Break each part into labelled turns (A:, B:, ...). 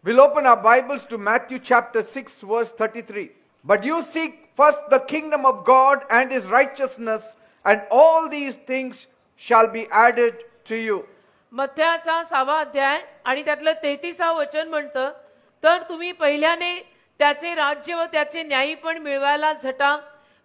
A: We'll open our Bibles to Matthew chapter 6 verse 33. But you seek first the kingdom of God and his righteousness, and all these things shall be added to you.
B: मत्थ्याचा 6वा अध्याय आणि त्यातलं 33व वचन म्हणतं, तर तुम्ही पहिल्याने त्याचे राज्य व त्याचे न्यायीपण मिळवायला झटा,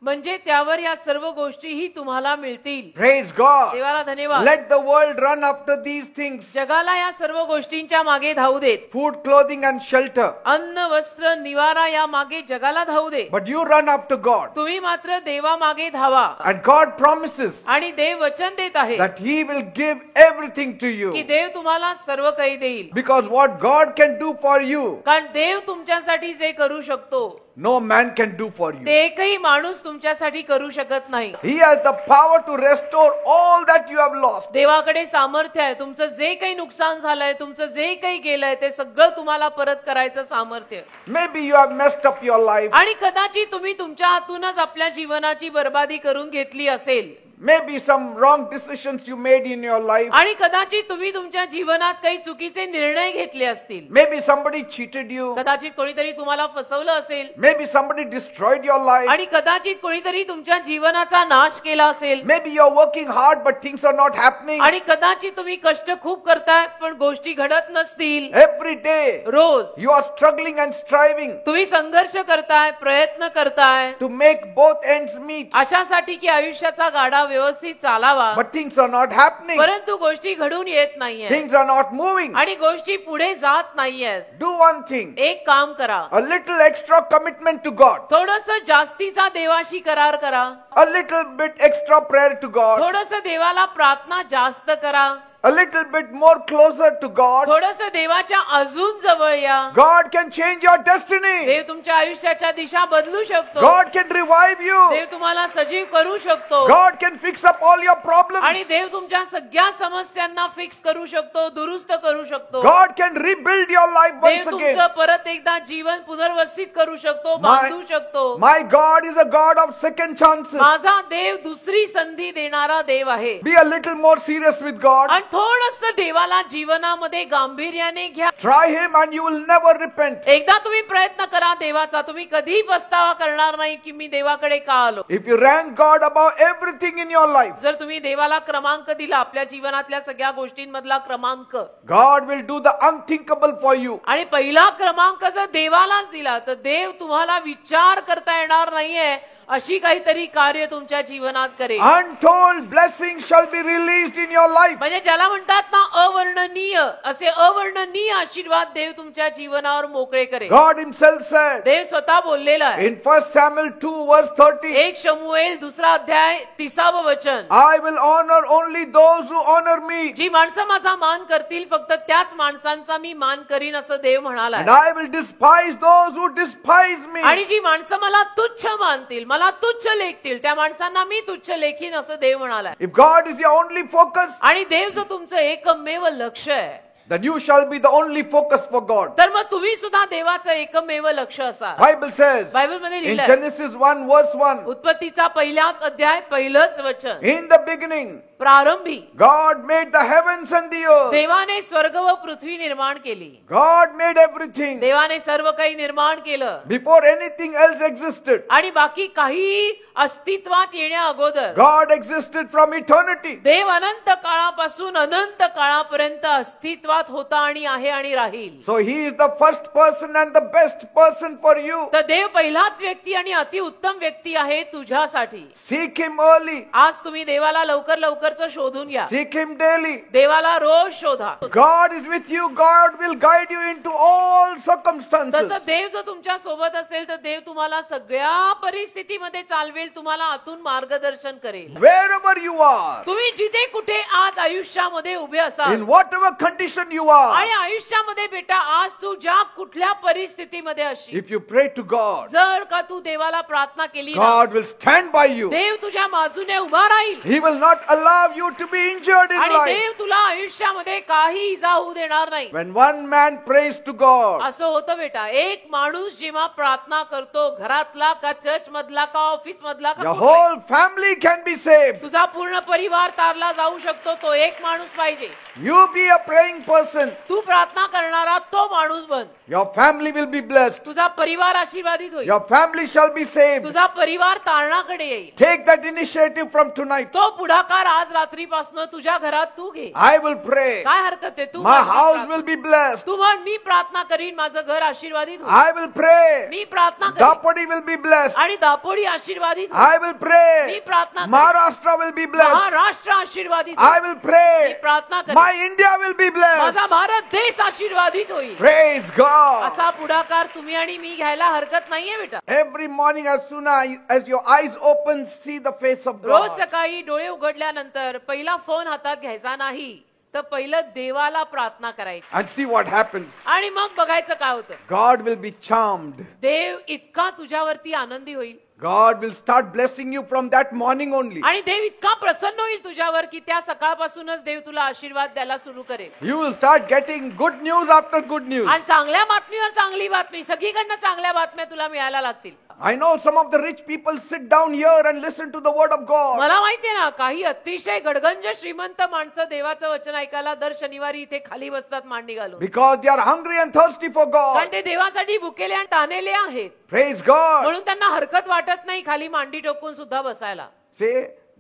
B: म्हणजे त्यावर या सर्व गोष्टीही तुम्हाला मिळतील.
A: Praise God.
B: देवाला धन्यवाद.
A: Let the world run after these things.
B: जगाला या सर्व गोष्टींच्या मागे धावू देत.
A: Food, clothing and shelter.
B: अन्न, वस्त्र, निवारा या मागे जगाला धावू दे.
A: But you run after God.
B: तुम्ही मात्र देवा मागे धावा.
A: And God promises
B: आणि देव वचन देत आहे
A: that he will give everything to you.
B: की देव तुम्हाला सर्व काही देईल.
A: Because what God can do for you,
B: कारण देव तुमच्यासाठी जे करू शकतो
A: no man can do for you.
B: ते एकही माणूस तुमच्यासाठी करू शकत नाही.
A: He has the power to restore all that you have lost.
B: देवाकडे सामर्थ्य आहे. तुमचं जे काही नुकसान झालंय, तुमचं जे काही गेलंय, ते सगळं तुम्हाला परत करायचं सामर्थ्य.
A: Maybe you have messed up your life.
B: आणि कदाचित तुम्ही तुमच्या हातूनच आपल्या जीवनाची बर्बादी करून घेतली असेल.
A: Maybe some wrong decisions you made in your life.
B: आणि कदाचित तुम्ही तुमच्या जीवनात काही चुकीचे निर्णय घेतले असतील.
A: Maybe somebody cheated you.
B: कदाचित कोणीतरी तुम्हाला फसवलं असेल.
A: Maybe somebody destroyed your life.
B: आणि कदाचित कोणीतरी तुमच्या जीवनाचा नाश केला असेल.
A: Maybe you are working hard but things are not happening.
B: आणि कदाचित तुम्ही कष्ट खूप करताय पण गोष्टी घडत नसतील.
A: Every day
B: rose
A: you are struggling and striving
B: तुम्ही संघर्ष करताय, प्रयत्न करताय
A: to make both ends meet.
B: अशासाठी की आयुष्याचा गाडा व्यवस्थित चालावा.
A: But things are not happening.
B: परंतु गोष्टी घडून येत नाहीये.
A: Things are not moving.
B: आणि गोष्टी पुढे जात नाहीयेत.
A: Do one thing.
B: एक काम करा.
A: A little extra commitment to God.
B: थोडंसं जास्तीचा देवाशी करार करा.
A: A little bit extra prayer to God.
B: थोडंसं देवाला प्रार्थना जास्त करा.
A: A little bit more closer to God.
B: थोडंसं देवाच्या अजून जवळ या.
A: God can change your destiny.
B: देव तुमच्या आयुष्याच्या दिशा बदलू शकतो.
A: God can revive you.
B: देव तुम्हाला सजीव करू शकतो.
A: God can fix up all your problems.
B: आणि देव तुमच्या सगळ्या समस्यांना फिक्स करू शकतो, दुरुस्त करू शकतो.
A: God can rebuild your life
B: Dev
A: once
B: तुमचं
A: again.
B: परत एकदा जीवन पुनर्वसित करू शकतो, बांधू शकतो.
A: My God is a God of second chances.
B: माझा देव दुसरी संधी देणारा देव आहे.
A: Be a little more serious with God.
B: आणि थोडंसं देवाला जीवनामध्ये गांभीर्याने घ्या.
A: Try him and you will never repent.
B: एकदा तुम्ही प्रयत्न करा देवाचा, तुम्ही कधी पस्तावा करणार नाही की मी देवाकडे का आलो.
A: If you rank God above everything in your life,
B: जर तुम्ही देवाला क्रमांक दिला, आपल्या जीवनातल्या सगळ्या गोष्टींमधला क्रमांक,
A: God will do the unthinkable for you.
B: आणि पहिला क्रमांक जर देवालाच दिला तर देव तुम्हाला विचार करता येणार नाहीये अशी काहीतरी कार्य तुमच्या जीवनात करेल.
A: Untold blessings shall be released in your life.
B: म्हणजे ज्याला म्हणतात ना अवर्णनीय, असे अवर्णनीय आशीर्वाद देव तुमच्या जीवनावर मोकळे करेल.
A: God himself said
B: देव स्वतः बोललेला आहे.
A: in 1 Samuel 2 verse 30,
B: 1 शमूएल 2 अध्याय 30व वचन,
A: I will honor only those who honor me,
B: जी माणसं माझा मान करतील फक्त त्याच माणसांचा मी मान करीन असं देव म्हणाला.
A: and I will despise those who despise me.
B: आणि जी माणसं मला तुच्छ मानतील, मला तुच्छ लेखतील, त्या माणसांना मी तुच्छ लेखीन असं देव म्हणाला.
A: If God is your only focus,
B: आणि देव जर तुमचं एकमेव लक्ष आहे
A: then you shall be the only focus for God.
B: तर मग तुम्ही सुद्धा देवाचं एकमेव लक्ष असाल.
A: Bible says
B: बायबल मध्ये
A: in
B: लिहिलंय,
A: Genesis 1 verse 1,
B: उत्पत्तीचा पहिलाच अध्याय पहिलंच वचन,
A: in the beginning
B: प्रारंभी
A: God made the heavens and the earth.
B: देवाने स्वर्ग व पृथ्वी निर्माण केली.
A: God made everything.
B: देवाने सर्व काही निर्माण केलं.
A: Before anything else existed,
B: आणि बाकी काही अस्तित्वात येण्या अगोदर
A: God existed from eternity.
B: देव अनंत काळापासून अनंत काळापर्यंत अस्तित्वात होता आणि आहे आणि राहील.
A: So he is the first person and the best person for you.
B: तर देव पहिलाच व्यक्ती आणि अति उत्तम व्यक्ती आहे तुझ्यासाठी.
A: Seek him early.
B: आज तुम्ही देवाला लवकर लवकरच शोधून घ्या.
A: Seek him daily.
B: देवाला रोज शोधा.
A: God is with you. God will guide you into all circumstances.
B: तसं देव जर तुमच्या सोबत असेल तर देव तुम्हाला सगळ्या परिस्थितीमध्ये चालवेल, तुम्हाला आतून मार्गदर्शन करेल.
A: Wherever you are,
B: तुम्ही जिथे कुठे आज आयुष्यामध्ये उभे असाल,
A: in whatever condition situation you are,
B: आणि आयुष्यामध्ये बेटा आज तू ज्या कुठल्या परिस्थितीमध्ये असशील,
A: if you pray to God,
B: जर का तू देवाला प्रार्थना केली ना,
A: God will stand by you.
B: देव तुझ्या बाजूने उभा राहील
A: He will not allow you to be injured in
B: आणि
A: life.
B: देव तुला आयुष्यामध्ये काही इजा होऊ देणार नाही.
A: When one man prays to God,
B: असं होतं बेटा, एक माणूस जेव्हा प्रार्थना करतो, घरातला का चर्च मधला का ऑफिस मधला का
A: your
B: कुठलाही,
A: whole family can be saved.
B: तुझा पूर्ण परिवार तारला जाऊ शकतो. तो एक माणूस पाहिजे.
A: You be a praying person.
B: तू प्रार्थना करणारा तो माणूस बन.
A: Your family will be blessed.
B: तुझा परिवार आशीर्वादित होईल.
A: Your family shall be saved.
B: तुझा परिवार तारणाकडे येईल.
A: Take that initiative from tonight.
B: तो पुढाकार आज रात्रीपासून तुझ्या घरात तू घे.
A: I will pray.
B: काय हरकत आहे? तू
A: My
B: म्हण,
A: house
B: me
A: will be blessed.
B: तू म्हण, मी प्रार्थना करीन, माझं घर आशीर्वादित होईल.
A: I will pray.
B: मी प्रार्थना करीन
A: Dapodi will be blessed.
B: आणि दापोडी आशीर्वादित होईल.
A: I will pray.
B: मी प्रार्थना करीन.
A: Maharashtra will be blessed.
B: Maharashtra आशीर्वादित होईल.
A: I will pray.
B: मी प्रार्थना करीन.
A: My India will be blessed.
B: माझा भारत देश आशीर्वादित होईल.
A: Praise God.
B: असा पुढाकार तुम्ही आणि मी घ्यायला हरकत नाहीये बेटा.
A: Every morning as soon as your eyes open, see the face of
B: rose
A: God.
B: सकाळी डोळे उघडल्यानंतर पहिला फोन हातात घ्यायचा नाही, तर पहिलं देवाला प्रार्थना करायची
A: And see what happens.
B: आणि मग बघायचं काय होतं.
A: God will be charmed.
B: देव इतका तुझ्यावरती आनंदी होईल
A: God will start blessing you from that morning only.
B: आणि देव इतका प्रसन्न होईल तुझ्यावर की त्या सकाळपासूनच देव तुला आशीर्वाद द्यायला सुरू करेल.
A: You will start getting good news after good news.
B: आणि चांगल्या बातमीवर चांगली बातमी, सगळीकडनं चांगल्या बातम्या तुला मिळायला लागतील.
A: I know some of the rich people sit down here and listen to the word of God.
B: मला माहितीये ना, काही अतिशय गडगंज श्रीमंत माणसं देवाचं वचन ऐकायला दर शनिवारी इथे खाली बसतात मांडी घालून.
A: Because they are hungry and thirsty for
B: कारण
A: God.
B: ते देवासाठी भुकेले आणि तानेले आहेत,
A: Praise God.
B: म्हणून त्यांना हरकत वाटत नाही खाली मांडी टोकून सुद्धा बसायला.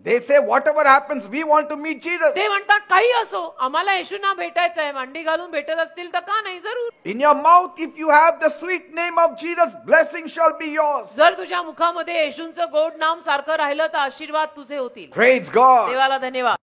A: They say whatever happens, we want to meet Jesus.
B: ते म्हणतात काही असो, आम्हाला येशूंना भेटायचं आहे. मांडी घालून भेटत असतील तर का नाही, जरूर.
A: In your mouth, if you have the sweet name of Jesus, blessing shall be yours.
B: जर तुझ्या मुखामध्ये येशूंचं गोड नाम सारखं राहिलं तर आशीर्वाद तुझे होतील.
A: Praise God.
B: देवाला धन्यवाद.